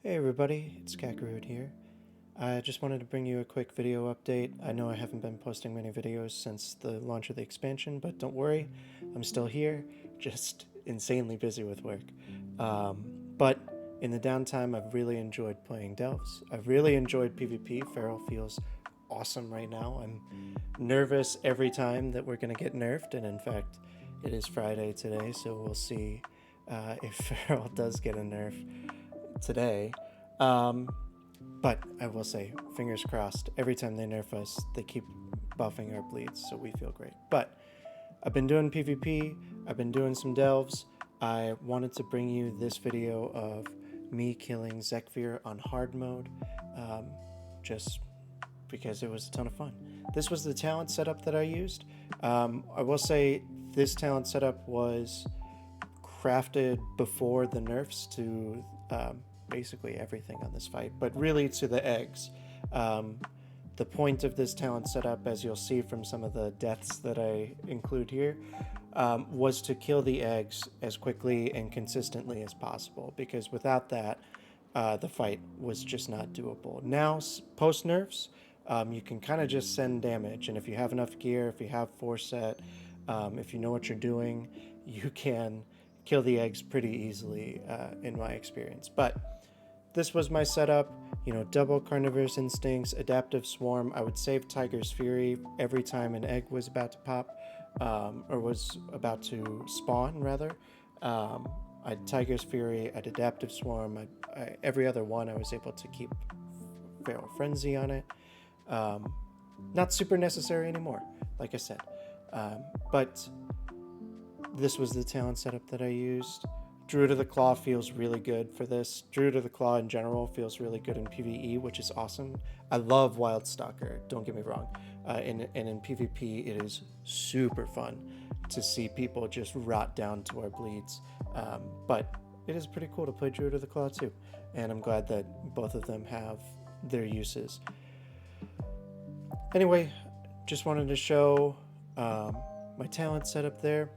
Hey everybody, it's Kakarot here. I just wanted to bring you a quick video update. I know I haven't been posting many videos since the launch of the expansion, but don't worry, I'm still here, just insanely busy with work. But in the downtime, I've really enjoyed playing Delves. I've really enjoyed PvP. Feral feels awesome right now. I'm nervous every time that we're going to get nerfed, and in fact, it is Friday today, so we'll see if Feral does get a nerf today. But I will say, fingers crossed, every time they nerf us, they keep buffing our bleeds, so we feel great. But I've been doing PvP, I've been doing some delves. I wanted to bring you this video of me killing Zekvir on hard mode, just because it was a ton of fun. This was the talent setup that I used. I will say this talent setup was crafted before the nerfs to basically everything on this fight, but really to the eggs. The point of this talent setup, as you'll see from some of the deaths that I include here, was to kill the eggs as quickly and consistently as possible, because without that, the fight was just not doable. Now, post nerfs, you can kind of just send damage, and if you have enough gear, if you have foresight, if you know what you're doing, you can kill the eggs pretty easily, in my experience. But this was my setup, double carnivorous instincts, adaptive swarm. I would save Tiger's Fury every time an egg was about to pop, or was about to spawn, rather. I'd Tiger's Fury, I'd adaptive swarm, every other one I was able to keep Feral Frenzy on it. Not super necessary anymore, like I said. But this was the talent setup that I used. Druid of the Claw feels really good for this. Druid of the Claw in general feels really good in PvE, which is awesome. I love Wild Stalker, don't get me wrong. And in PvP, it is super fun to see people just rot down to our bleeds. But it is pretty cool to play Druid of the Claw too. And I'm glad that both of them have their uses. Anyway, just wanted to show my talent setup there.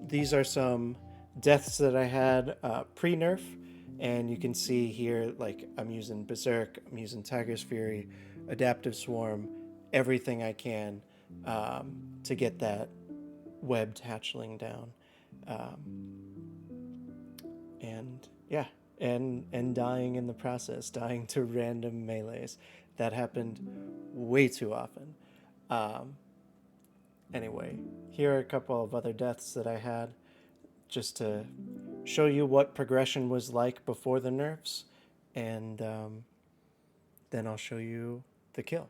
These are some deaths that I had pre-nerf, and you can see here, like, I'm using Berserk, I'm using Tiger's Fury, Adaptive Swarm, everything I can to get that webbed hatchling down. And yeah, and dying in the process, dying to random melees. That happened way too often. Anyway, here are a couple of other deaths that I had, just to show you what progression was like before the nerfs, and then I'll show you the kill.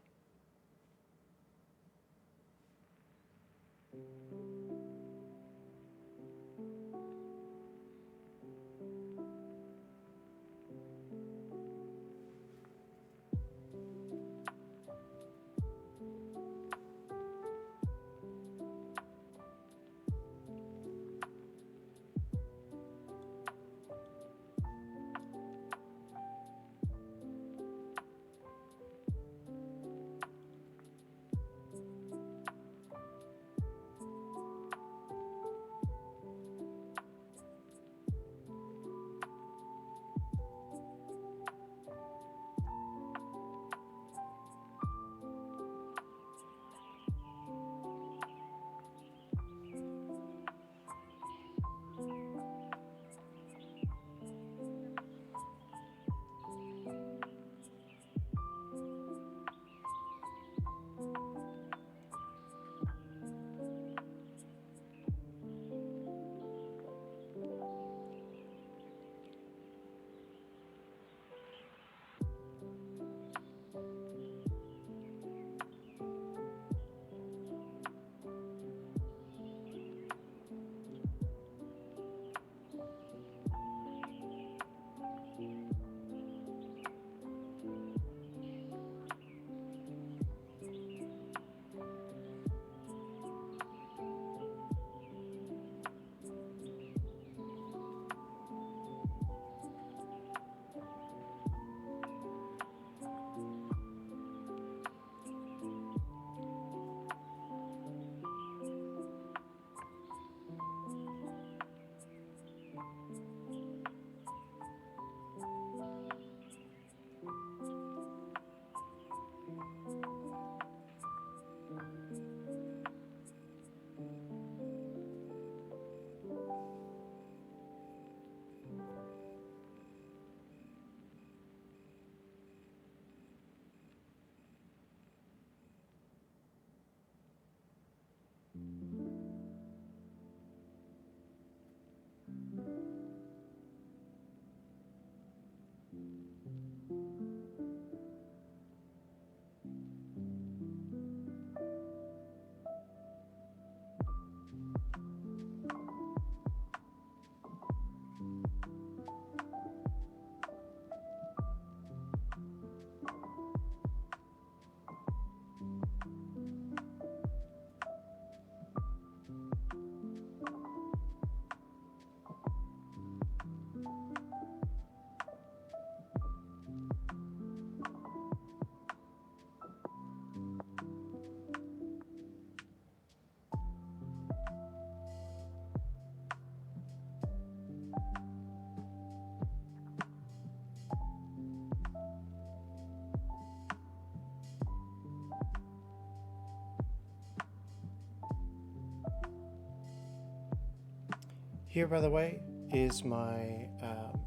Here, by the way, is my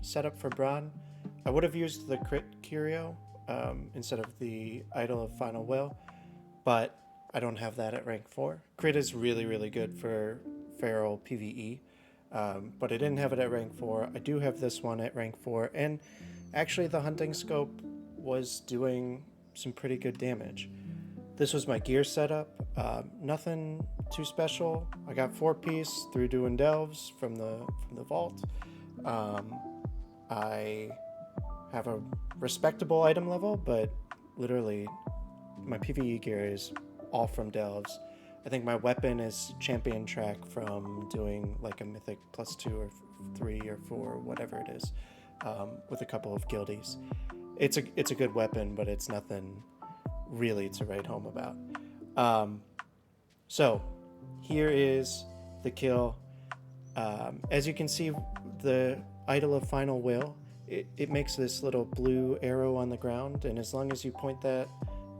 setup for Bron. I would have used the crit curio instead of the Idol of Final Will, but I don't have that at rank 4. Crit is really, really good for feral PvE, but I didn't have it at rank 4. I do have this one at rank 4, and actually the hunting scope was doing some pretty good damage. This was my gear setup. Nothing too special. I got 4-piece through doing delves from the vault. I have a respectable item level, but literally my PvE gear is all from delves. I think my weapon is champion track from doing like a mythic +2 or 3 or 4, whatever it is, with a couple of guildies. It's a good weapon, but it's nothing really to write home about. So here is the kill. As you can see, the Idol of Final Will, it makes this little blue arrow on the ground, and as long as you point that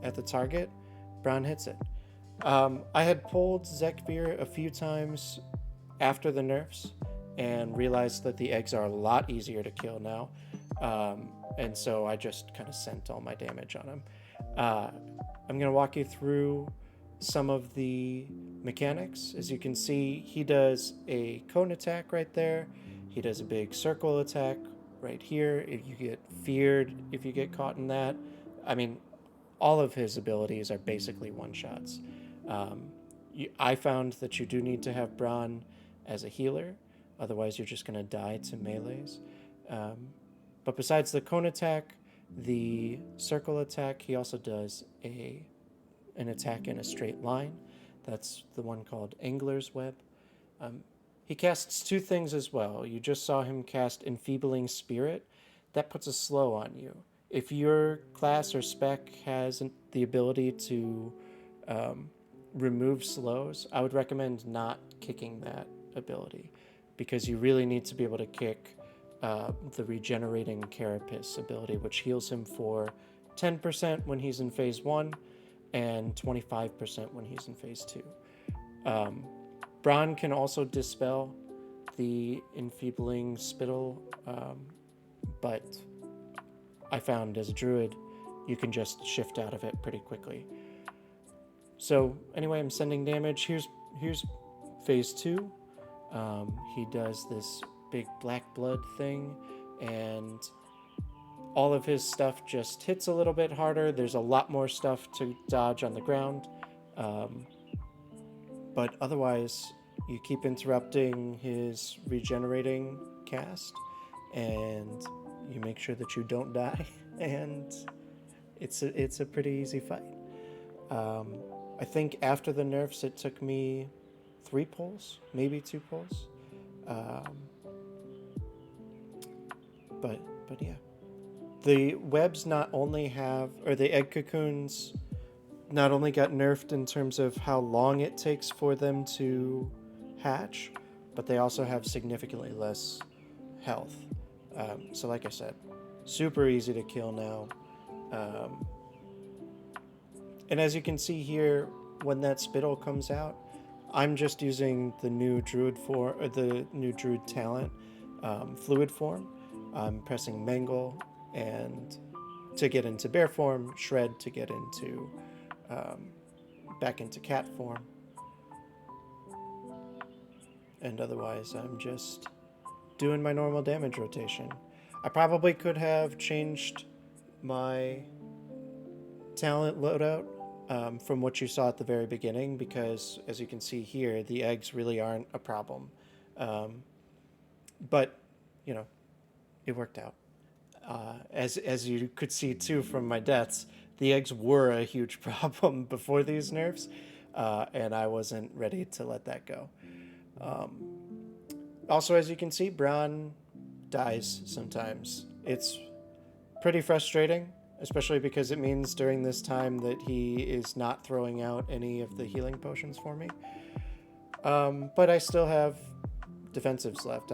at the target, Bron hits it. I had pulled Zekvir a few times after the nerfs and realized that the eggs are a lot easier to kill now, and so I just kind of sent all my damage on him. I'm going to walk you through some of the mechanics. As you can see, he does a cone attack right there. He does a big circle attack right here. If you get feared, if you get caught in that, I mean, all of his abilities are basically one-shots. I found that you do need to have Bron as a healer, otherwise you're just going to die to melees. But besides the cone attack, the circle attack, he also does an attack in a straight line. That's the one called Angler's Web. He casts 2 things as well. You just saw him cast Enfeebling Spirit. That puts a slow on you. If your class or spec has the ability to remove slows, I would recommend not kicking that ability, because you really need to be able to kick the Regenerating Carapace ability, which heals him for 10% when he's in phase 1 and 25% when he's in phase 2. Bron can also dispel the Enfeebling Spittle, but I found as a druid you can just shift out of it pretty quickly. So anyway, I'm sending damage. Here's phase 2. He does this big black blood thing, and all of his stuff just hits a little bit harder. There's a lot more stuff to dodge on the ground, but otherwise you keep interrupting his regenerating cast, and you make sure that you don't die, and it's a pretty easy fight. I think after the nerfs it took me 3 pulls, maybe 2 pulls. But yeah. The webs not only have, or the egg cocoons not only got nerfed in terms of how long it takes for them to hatch, but they also have significantly less health. So like I said, super easy to kill now. And as you can see here, when that spittle comes out, I'm just using the new druid form, or the new druid talent, fluid form. I'm pressing mangle and to get into bear form, shred to get into back into cat form, and otherwise I'm just doing my normal damage rotation. I probably could have changed my talent loadout from what you saw at the very beginning, because as you can see here, the eggs really aren't a problem. Um, but, you know, it worked out. As you could see too from my deaths, the eggs were a huge problem before these nerfs, and I wasn't ready to let that go. Also, as you can see, Braun dies sometimes. It's pretty frustrating, especially because it means during this time that he is not throwing out any of the healing potions for me. But I still have defensives left.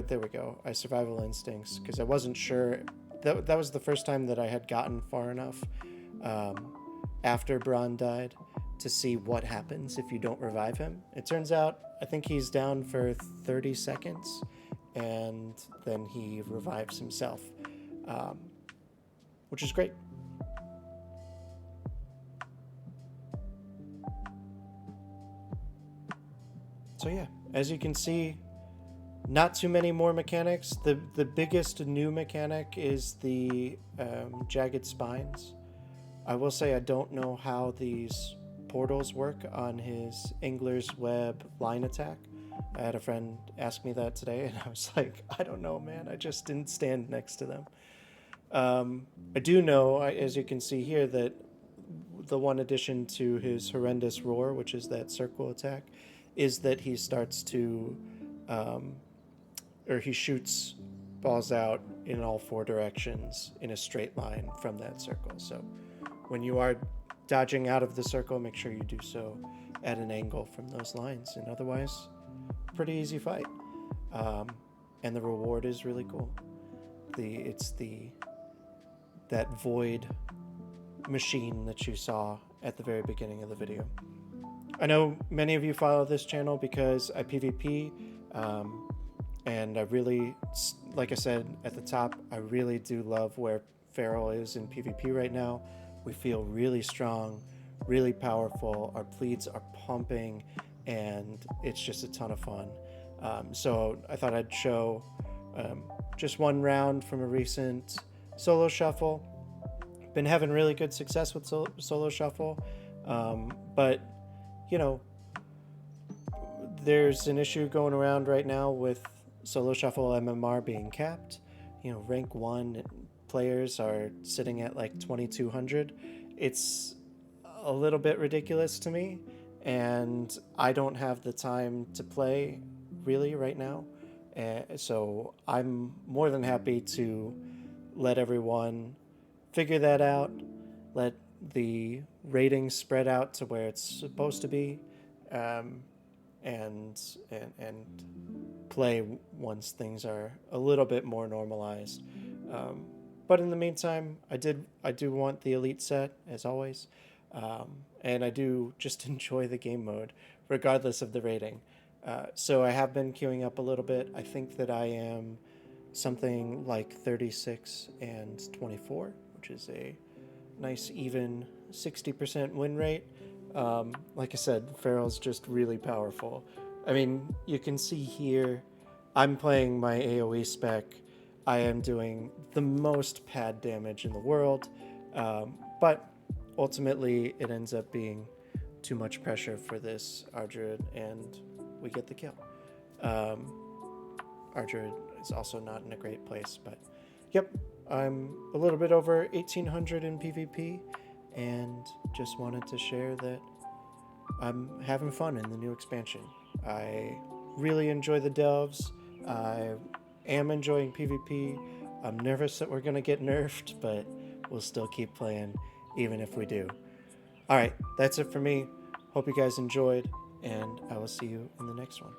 There we go. I survival instincts, because I wasn't sure. That was the first time that I had gotten far enough after Braun died to see what happens if you don't revive him. It turns out, I think he's down for 30 seconds, and then he revives himself, which is great. So yeah, as you can see, not too many more mechanics. The biggest new mechanic is the jagged spines. I will say I don't know how these portals work on his Angler's Web line attack. I had a friend ask me that today, and I was like, I don't know, man. I just didn't stand next to them. I do know, as you can see here, that the one addition to his horrendous roar, which is that circle attack, is that he starts to, or he shoots balls out in all four directions in a straight line from that circle. So when you are dodging out of the circle, make sure you do so at an angle from those lines, and otherwise, pretty easy fight. And the reward is really cool. It's that void machine that you saw at the very beginning of the video. I know many of you follow this channel because I PvP, and I really, like I said at the top, I really do love where Feral is in PvP right now. We feel really strong, really powerful, our pleats are pumping, and it's just a ton of fun. So I thought I'd show just one round from a recent solo shuffle. Been having really good success with solo shuffle, but you know, there's an issue going around right now with solo shuffle MMR being capped. You know, rank 1 players are sitting at like 2200. It's a little bit ridiculous to me, and I don't have the time to play really right now. So I'm more than happy to let everyone figure that out, let the ratings spread out to where it's supposed to be, and play once things are a little bit more normalized. But in the meantime, I do want the elite set as always, and I do just enjoy the game mode regardless of the rating. So I have been queuing up a little bit. I think that I am something like 36 and 24, which is a nice even 60% win rate. Like I said, Feral's just really powerful. I mean, you can see here, I'm playing my AoE spec. I am doing the most pad damage in the world, but ultimately it ends up being too much pressure for this Ardruid, and we get the kill. Ardruid is also not in a great place, but yep, I'm a little bit over 1800 in PvP, and just wanted to share that I'm having fun in the new expansion. I really enjoy the delves. I am enjoying PvP. I'm nervous that we're gonna get nerfed, but we'll still keep playing even if we do. Alright, that's it for me. Hope you guys enjoyed, and I will see you in the next one.